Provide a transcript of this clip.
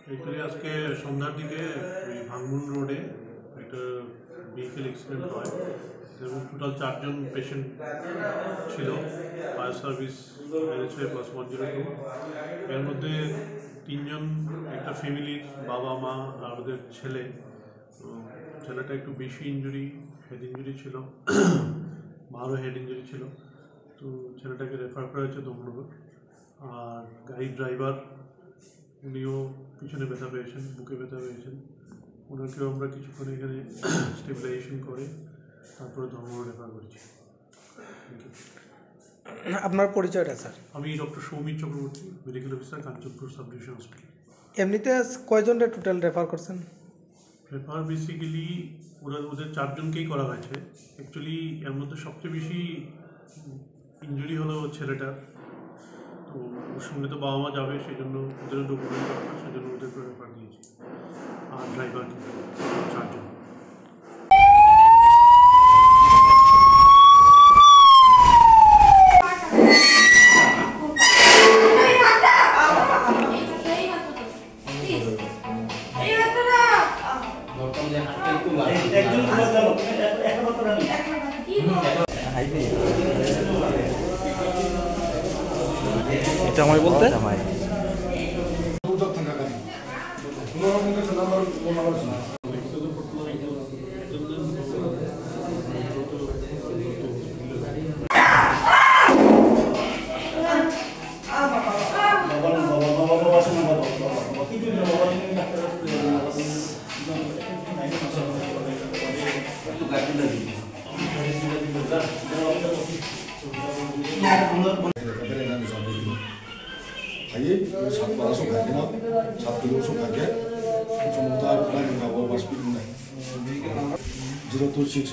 Actually আজকে সন্ধ্যার দিকে ওই ভাঙমুন রোডে একটা ভেহিকেল অ্যাক্সিডেন্ট হয় এবং টোটাল 4 জন পেশেন্ট ছিল। ফায়ার সার্ভিস এনেছে +102। এর মধ্যে 3 জন একটা ফ্যামিলির বাবা মা আর ওদের ছেলে। ছেলেটা একটু বেশি ইঞ্জুরি, হেড ইঞ্জুরি ছিল, মারও হেড ইঞ্জুরি ছিল। তো ছেলেটাকে রেফার করা হয়েছে দমনগর। আর গাড়ির ড্রাইভার উনিও পিছনে ব্যথা পেয়েছেন, বুকে ব্যথা পেয়েছেন। ওনাকেও আমরা কিছুক্ষণ এখানে স্টেবিলাইজেশন করে তারপরে দমনগর রেফার করেছি। আপনার পরিচয়টা স্যার? আমি doctor Soumit Chakraborty, medical officer, Kanchanpur sub division hospital. এমনিতে কয়জনটা টোটাল রেফার করছেন? রেফার বেসিক্যালি ওদের 4 জনকেই করা হয়েছে। অ্যাকচুয়ালি এর মধ্যে সবচেয়ে বেশি ইঞ্জুরি হলো ছেলেটার। তো ওর সঙ্গে তো বাবা মা যাবে, সেই জন্য ওদেরও ডকুমেন্ট দরকার, সেই জন্য ওদেরকে রেফার দিয়েছি। আর ড্রাইভারকে 4 জন। এটা আমায় বলতে Ayer saat langsung kaget, saat langsung kaget, cuma tahu kan nggak bawa pas pindah. 026